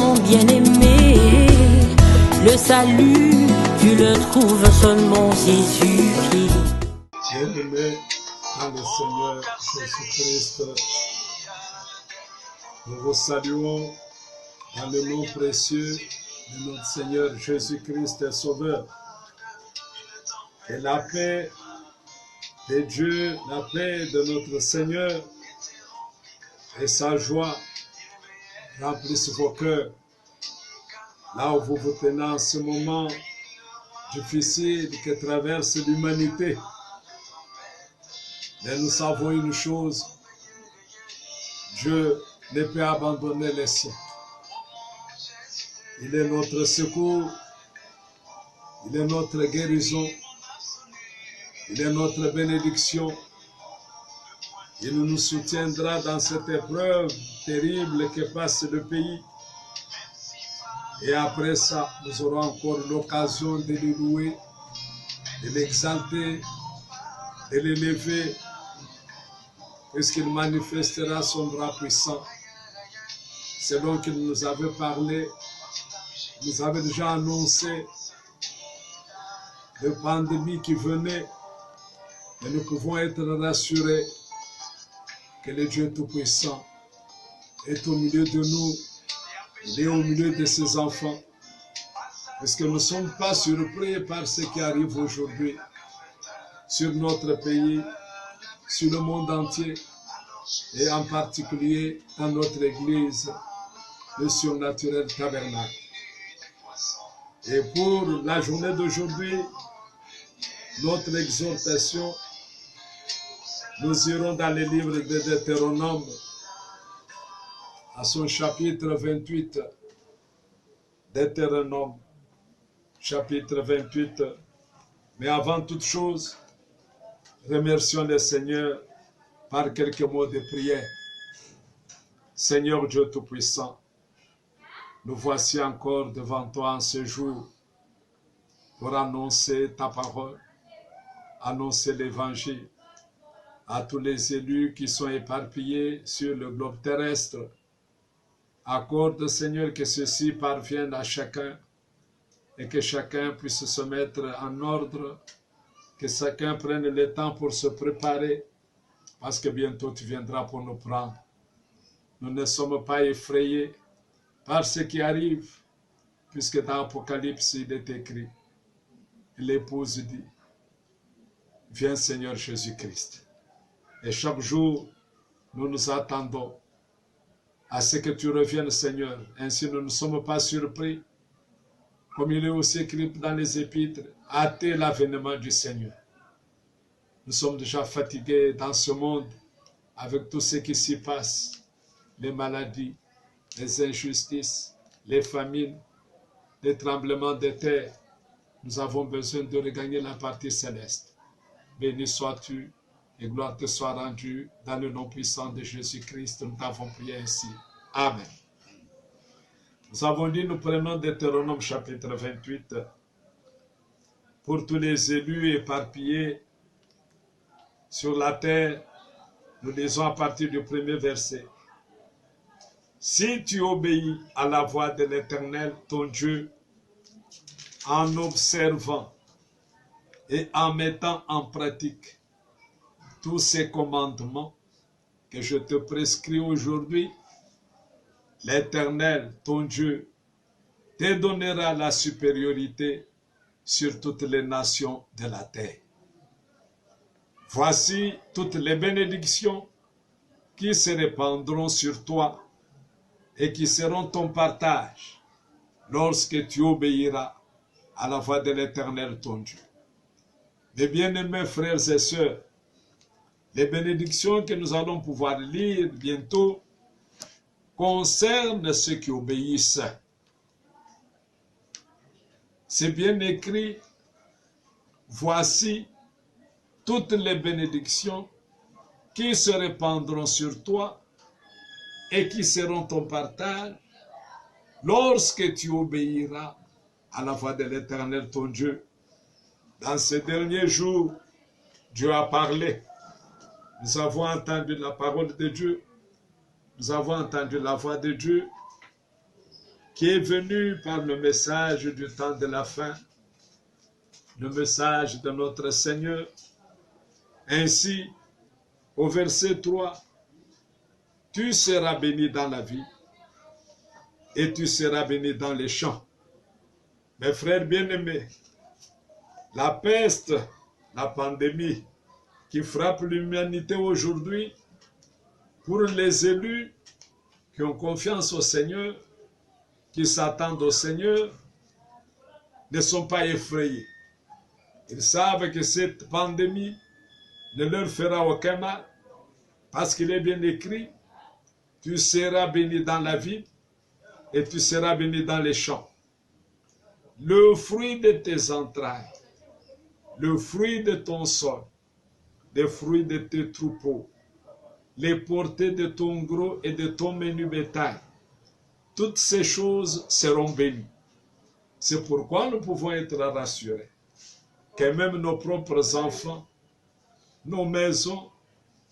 mon bien-aimé. Le salut, tu le trouves seulement Jésus-Christ. Bien-aimés dans le Seigneur Jésus-Christ, nous vous saluons dans le nom précieux de notre Seigneur Jésus-Christ et Sauveur. Et la paix de Dieu, la paix de notre Seigneur et sa joie remplissent vos cœurs. Là où vous vous tenez en ce moment difficile que traverse l'humanité. Mais nous savons une chose, Dieu ne peut abandonner les siens. Il est notre secours, il est notre guérison, il est notre bénédiction. Il nous soutiendra dans cette épreuve terrible que passe le pays. Et après ça, nous aurons encore l'occasion de le louer, de l'exalter, de l'élever, puisqu'il manifestera son bras puissant. Selon qu'il nous avait parlé, nous avait déjà annoncé la pandémie qui venait, et nous pouvons être rassurés que le Dieu Tout-Puissant est au milieu de nous, il est au milieu de ses enfants, puisque nous ne sommes pas surpris par ce qui arrive aujourd'hui sur notre pays, sur le monde entier, et en particulier dans notre Église, le surnaturel tabernacle. Et pour la journée d'aujourd'hui, notre exhortation, nous irons dans le livre de Deutéronome, à son chapitre 28, Deutéronome, chapitre 28. Mais avant toute chose, remercions le Seigneur par quelques mots de prière. Seigneur Dieu Tout-Puissant, nous voici encore devant toi en ce jour pour annoncer ta parole, annoncer l'évangile à tous les élus qui sont éparpillés sur le globe terrestre. Accorde, Seigneur, que ceci parvienne à chacun et que chacun puisse se mettre en ordre, que chacun prenne le temps pour se préparer, parce que bientôt tu viendras pour nous prendre. Nous ne sommes pas effrayés par ce qui arrive, puisque dans l'Apocalypse, il est écrit, l'épouse dit, viens Seigneur Jésus-Christ. Et chaque jour, nous nous attendons à ce que tu reviennes, Seigneur. Ainsi, nous ne sommes pas surpris, comme il est aussi écrit dans les Épîtres, hâtez l'avènement du Seigneur. Nous sommes déjà fatigués dans ce monde avec tout ce qui s'y passe, les maladies, les injustices, les famines, les tremblements de terre. Nous avons besoin de regagner la partie céleste. Béni sois-tu et gloire te soit rendue dans le nom puissant de Jésus-Christ. Nous t'avons prié ainsi. Amen. Nous avons dit, nous prenons Deutéronome chapitre 28 pour tous les élus éparpillés sur la terre. Nous lisons à partir du premier verset. Si tu obéis à la voix de l'Éternel, ton Dieu, en observant et en mettant en pratique tous ces commandements que je te prescris aujourd'hui, l'Éternel, ton Dieu, te donnera la supériorité sur toutes les nations de la terre. Voici toutes les bénédictions qui se répandront sur toi et qui seront ton partage lorsque tu obéiras à la voix de l'Éternel, ton Dieu. Mes bien-aimés frères et sœurs, les bénédictions que nous allons pouvoir lire bientôt concernent ceux qui obéissent. C'est bien écrit, voici toutes les bénédictions qui se répandront sur toi et qui seront ton partage lorsque tu obéiras à la voix de l'Éternel, ton Dieu. Dans ces derniers jours, Dieu a parlé. Nous avons entendu la parole de Dieu. Nous avons entendu la voix de Dieu qui est venu par le message du temps de la fin, le message de notre Seigneur. Ainsi, au verset 3, tu seras béni dans la vie et tu seras béni dans les champs. Mes frères bien-aimés, la peste, la pandémie qui frappe l'humanité aujourd'hui, pour les élus qui ont confiance au Seigneur, qui s'attendent au Seigneur, ne sont pas effrayés. Ils savent que cette pandémie ne leur fera aucun mal, parce qu'il est bien écrit, tu seras béni dans la vie et tu seras béni dans les champs. Le fruit de tes entrailles, le fruit de ton sol, les fruits de tes troupeaux, les portées de ton gros et de ton menu bétail, toutes ces choses seront bénies. C'est pourquoi nous pouvons être rassurés que même nos propres enfants, nos maisons,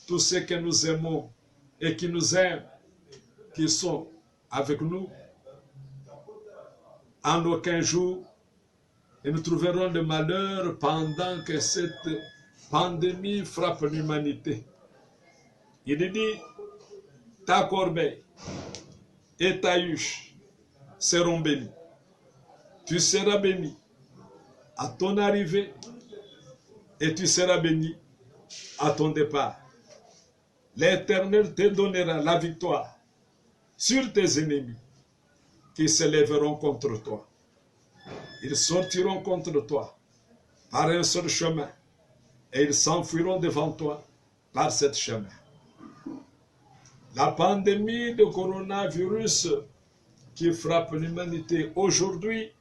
tous ceux que nous aimons et qui nous aiment, qui sont avec nous, en aucun jour, et nous trouverons le malheur pendant que cette pandémie frappe l'humanité. Il dit, ta corbeille et ta huche seront bénies. Tu seras béni à ton arrivée et tu seras béni à ton départ. L'Éternel te donnera la victoire sur tes ennemis qui se lèveront contre toi. Ils sortiront contre toi par un seul chemin et ils s'enfuiront devant toi par ce chemin. La pandémie de coronavirus qui frappe l'humanité aujourd'hui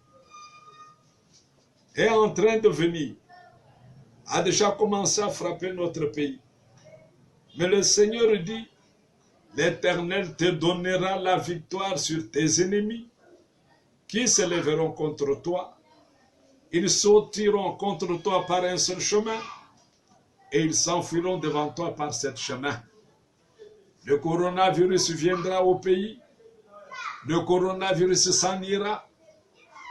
est en train de venir, a déjà commencé à frapper notre pays. Mais le Seigneur dit, l'Éternel te donnera la victoire sur tes ennemis qui se lèveront contre toi. Ils sortiront contre toi par un seul chemin et ils s'enfuiront devant toi par ce chemin. Le coronavirus viendra au pays, le coronavirus s'en ira,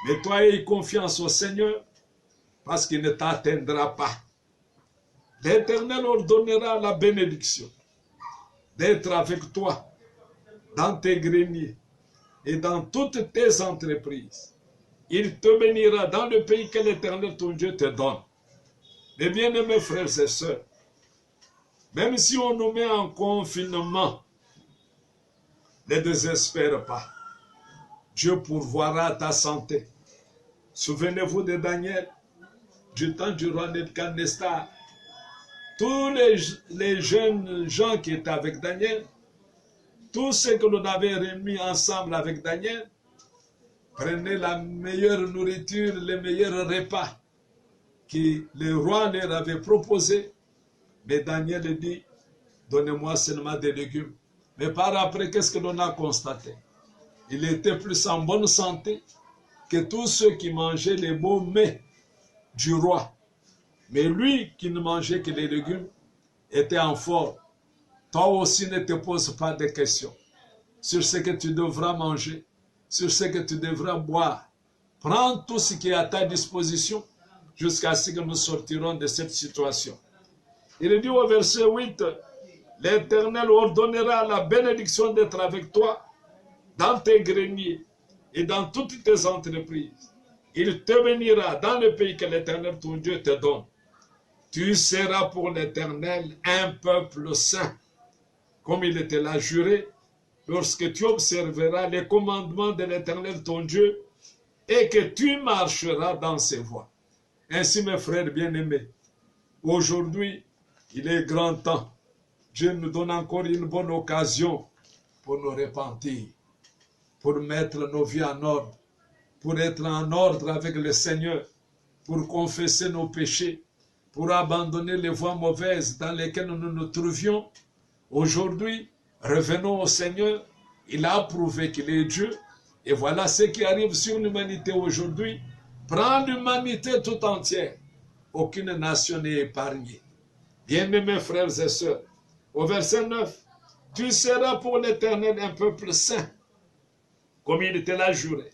mais toi aie confiance au Seigneur parce qu'il ne t'atteindra pas. L'Éternel ordonnera la bénédiction d'être avec toi dans tes greniers et dans toutes tes entreprises. Il te bénira dans le pays que l'Éternel ton Dieu te donne. Mes bien-aimés frères et sœurs, même si on nous met en confinement, ne désespère pas. Dieu pourvoira ta santé. Souvenez-vous de Daniel, du temps du roi Nebuchadnezzar. Tous les jeunes gens qui étaient avec Daniel, tous ceux que l'on avait remis ensemble avec Daniel, prenaient la meilleure nourriture, les meilleurs repas que le roi leur avait proposés. Mais Daniel dit, donnez-moi seulement des légumes. Mais par après, qu'est-ce que l'on a constaté? Il était plus en bonne santé que tous ceux qui mangeaient les beaux mets du roi. Mais lui qui ne mangeait que les légumes était en forme. Toi aussi ne te pose pas de questions sur ce que tu devras manger, sur ce que tu devras boire. Prends tout ce qui est à ta disposition jusqu'à ce que nous sortirons de cette situation. Il dit au verset 8, l'Éternel ordonnera la bénédiction d'être avec toi dans tes greniers et dans toutes tes entreprises. Il te bénira dans le pays que l'Éternel ton Dieu te donne. Tu seras pour l'Éternel un peuple saint, comme il te l'a juré, lorsque tu observeras les commandements de l'Éternel ton Dieu et que tu marcheras dans ses voies. Ainsi, mes frères bien-aimés, aujourd'hui, il est grand temps. Dieu nous donne encore une bonne occasion pour nous repentir, pour mettre nos vies en ordre, pour être en ordre avec le Seigneur, pour confesser nos péchés, pour abandonner les voies mauvaises dans lesquelles nous nous trouvions. Aujourd'hui, revenons au Seigneur. Il a prouvé qu'il est Dieu. Et voilà ce qui arrive sur l'humanité aujourd'hui. Prends l'humanité tout entière. Aucune nation n'est épargnée. Bien-aimés frères et sœurs, au verset 9, tu seras pour l'Éternel un peuple saint. comme il te l'a juré.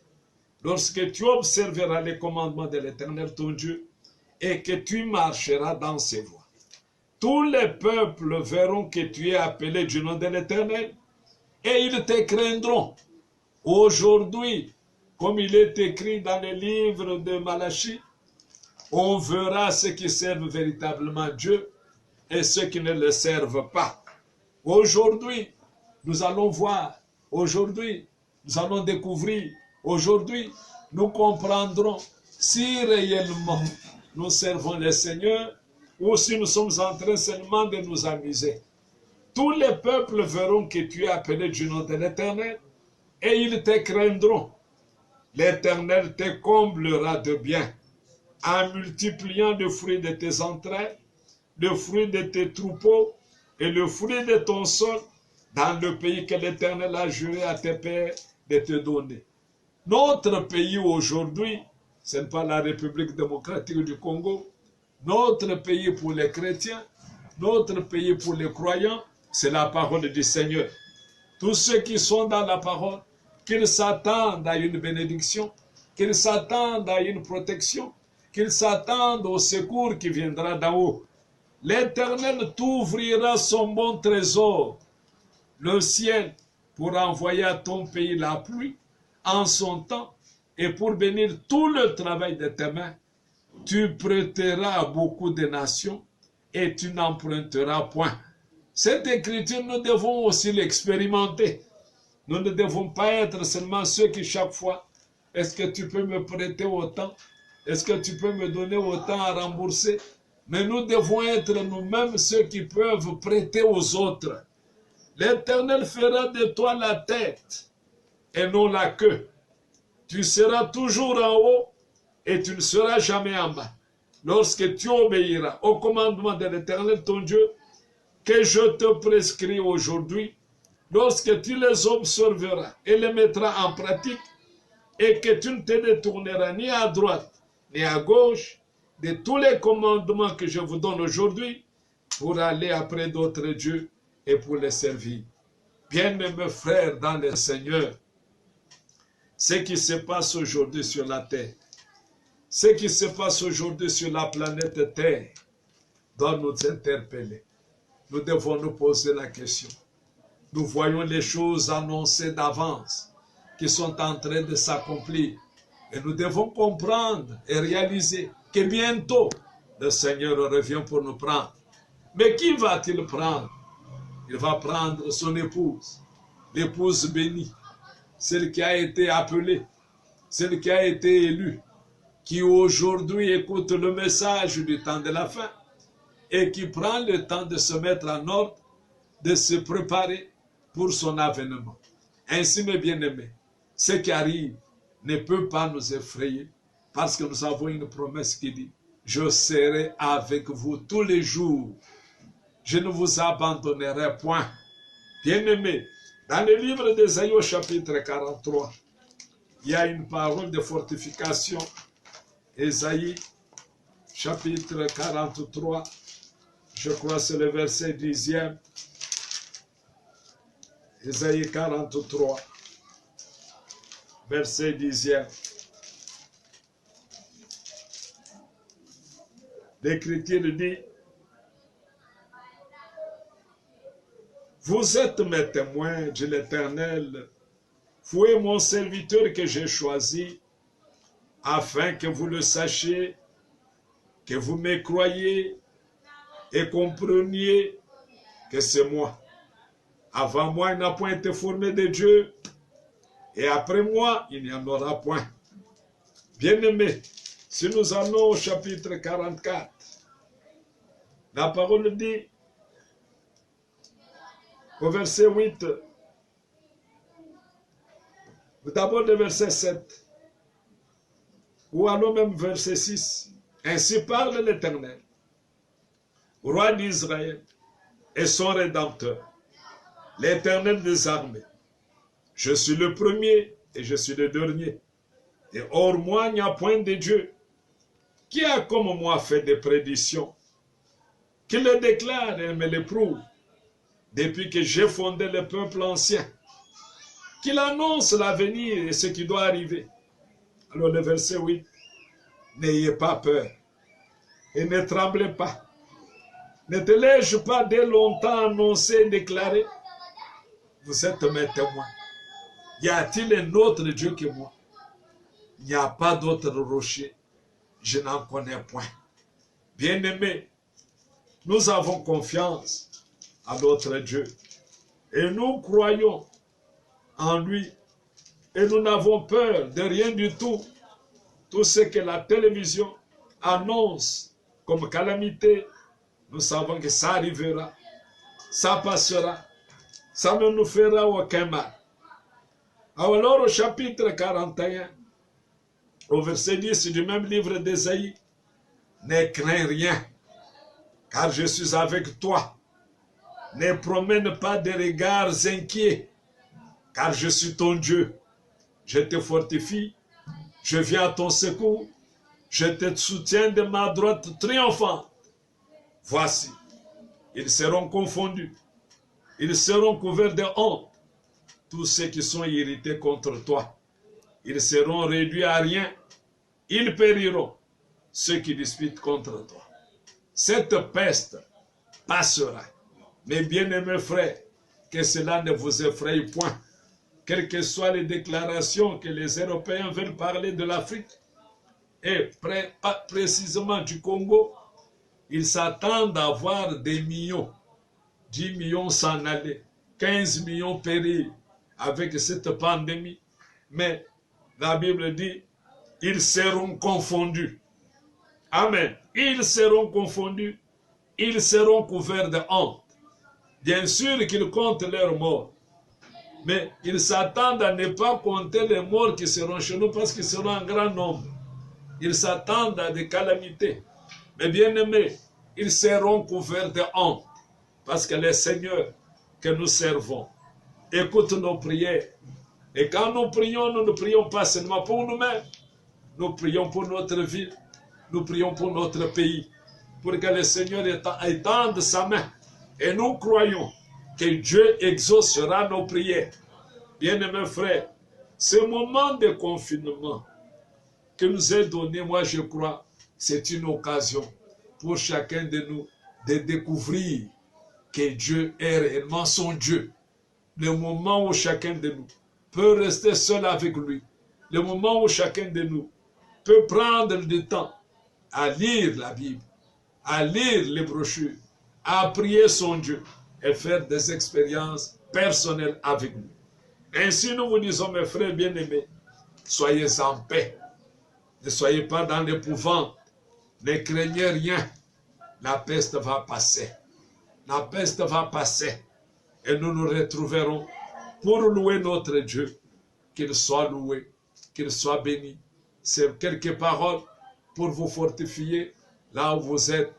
Lorsque tu observeras les commandements de l'Éternel ton Dieu et que tu marcheras dans ses voies. Tous les peuples verront que tu es appelé du nom de l'Éternel et ils te craindront. Aujourd'hui, comme il est écrit dans le livre de Malachie, on verra ceux qui servent véritablement Dieu et ceux qui ne le servent pas. Aujourd'hui, nous allons voir. Aujourd'hui, nous allons découvrir. Aujourd'hui, nous comprendrons si réellement nous servons le Seigneur ou si nous sommes en train seulement de nous amuser. Tous les peuples verront que tu es appelé du nom de l'Éternel et ils te craindront. L'Éternel te comblera de bien en multipliant le fruit de tes entrailles, le fruit de tes troupeaux et le fruit de ton sol dans le pays que l'Éternel a juré à tes pères de te donner. Notre pays aujourd'hui, ce n'est pas la République démocratique du Congo. Notre pays pour les chrétiens, notre pays pour les croyants, c'est la parole du Seigneur. Tous ceux qui sont dans la parole, qu'ils s'attendent à une bénédiction, qu'ils s'attendent à une protection, qu'ils s'attendent au secours qui viendra d'en haut. L'Éternel t'ouvrira son bon trésor, le ciel, pour envoyer à ton pays la pluie en son temps et pour bénir tout le travail de tes mains. Tu prêteras à beaucoup de nations et tu n'emprunteras point. Cette écriture, nous devons aussi l'expérimenter. Nous ne devons pas être seulement ceux qui chaque fois, est-ce que tu peux me prêter autant? Est-ce que tu peux me donner autant à rembourser? Mais nous devons être nous-mêmes ceux qui peuvent prêter aux autres. L'Éternel fera de toi la tête et non la queue. Tu seras toujours en haut et tu ne seras jamais en bas. Lorsque tu obéiras au commandement de l'Éternel ton Dieu, que je te prescris aujourd'hui, lorsque tu les observeras et les mettras en pratique, et que tu ne te détourneras ni à droite ni à gauche de tous les commandements que je vous donne aujourd'hui pour aller après d'autres dieux et pour les servir. Bien-aimés frères dans le Seigneur, ce qui se passe aujourd'hui sur la terre, ce qui se passe aujourd'hui sur la planète Terre doit nous interpeller. Nous devons nous poser la question. Nous voyons les choses annoncées d'avance qui sont en train de s'accomplir. Et nous devons comprendre et réaliser que bientôt le Seigneur revient pour nous prendre. Mais qui va-t-il prendre? Il va prendre son épouse, l'épouse bénie, celle qui a été appelée, celle qui a été élue, qui aujourd'hui écoute le message du temps de la fin et qui prend le temps de se mettre en ordre, de se préparer pour son avènement. Ainsi, mes bien-aimés, ce qui arrive ne peut pas nous effrayer parce que nous avons une promesse qui dit « Je serai avec vous tous les jours. Je ne vous abandonnerai point. » Bien-aimés, dans le livre d'Ésaïe au chapitre 43, il y a une parole de fortification. Ésaïe, chapitre 43, je crois que c'est le verset 10e. Ésaïe 43, verset 10e. L'Écriture dit, « Vous êtes mes témoins, dit l'Éternel, vous êtes mon serviteur que j'ai choisi, afin que vous le sachiez, que vous me croyiez et compreniez que c'est moi. Avant moi, il n'a point été formé de Dieu, et après moi, il n'y en aura point. » Bien-aimés, si nous allons au chapitre 44, la parole dit, au verset 8, d'abord le verset 7, ou alors même verset 6, ainsi parle l'Éternel, roi d'Israël et son Rédempteur, l'Éternel des armées. Je suis le premier et je suis le dernier. Et hors moi, il n'y a point de Dieu. Qui a comme moi fait des prédictions? Qui le déclare et me le prouve? Depuis que j'ai fondé le peuple ancien. qu'il annonce l'avenir et ce qui doit arriver. Alors le verset 8, n'ayez pas peur et ne tremblez pas. Ne te l'ai-je pas dès longtemps annoncé et déclaré? Vous êtes mes témoins. Y a-t-il un autre Dieu que moi? Il n'y a pas d'autre rocher. Je n'en connais point. Bien-aimés, nous avons confiance à notre Dieu et nous croyons en lui et nous n'avons peur de rien du tout. Tout ce que la télévision annonce comme calamité, nous savons que ça arrivera, ça passera, ça ne nous fera aucun mal. Alors au chapitre 41, au verset 10 du même livre d'Ésaïe, ne crains rien, car je suis avec toi. Ne promène pas de regards inquiets, car je suis ton Dieu. Je te fortifie, je viens à ton secours, je te soutiens de ma droite triomphante. Voici, ils seront confondus, ils seront couverts de honte, tous ceux qui sont irrités contre toi. Ils seront réduits à rien, ils périront, ceux qui disputent contre toi. Cette peste passera. Mes bien-aimés frères, que cela ne vous effraie point. Quelles que soient les déclarations que les Européens veulent parler de l'Afrique, et précisément du Congo, ils s'attendent à voir des millions, 10 millions s'en aller, 15 millions périr avec cette pandémie. Mais la Bible dit, ils seront confondus. Amen. Ils seront confondus, ils seront couverts de honte. Bien sûr qu'ils comptent leurs morts, mais ils s'attendent à ne pas compter les morts qui seront chez nous parce qu'ils seront en grand nombre. Ils s'attendent à des calamités. Mais bien aimés, ils seront couverts de honte parce que le Seigneur que nous servons écoute nos prières. Et quand nous prions, nous ne prions pas seulement pour nous-mêmes. Nous prions pour notre ville. Nous prions pour notre pays. Pour que le Seigneur étende sa main. Et nous croyons que Dieu exaucera nos prières. Bien-aimés frères, ce moment de confinement que nous est donné, moi je crois, c'est une occasion pour chacun de nous de découvrir que Dieu est réellement son Dieu. Le moment où chacun de nous peut rester seul avec lui. Le moment où chacun de nous peut prendre du temps à lire la Bible, à lire les brochures, à prier son Dieu et faire des expériences personnelles avec lui. Ainsi nous vous disons, mes frères bien-aimés, soyez en paix. Ne soyez pas dans l'épouvante. Ne craignez rien. La peste va passer. La peste va passer. Et nous nous retrouverons pour louer notre Dieu. Qu'il soit loué, qu'il soit béni. C'est quelques paroles pour vous fortifier là où vous êtes.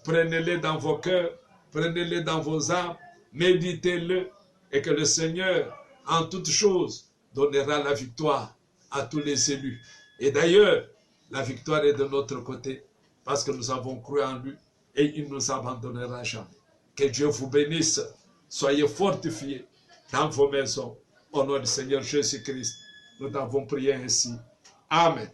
Prenez-les dans vos cœurs, prenez-les dans vos âmes, méditez-le et que le Seigneur, en toutes choses, donnera la victoire à tous les élus. Et d'ailleurs, la victoire est de notre côté parce que nous avons cru en lui et il ne nous abandonnera jamais. Que Dieu vous bénisse. Soyez fortifiés dans vos maisons. Au nom du Seigneur Jésus-Christ, nous t'avons prié ainsi. Amen.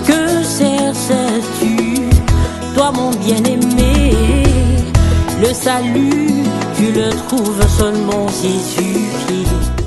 Que sais-tu, toi mon bien-aimé, le salut, tu le trouves seulement Jésus-Christ.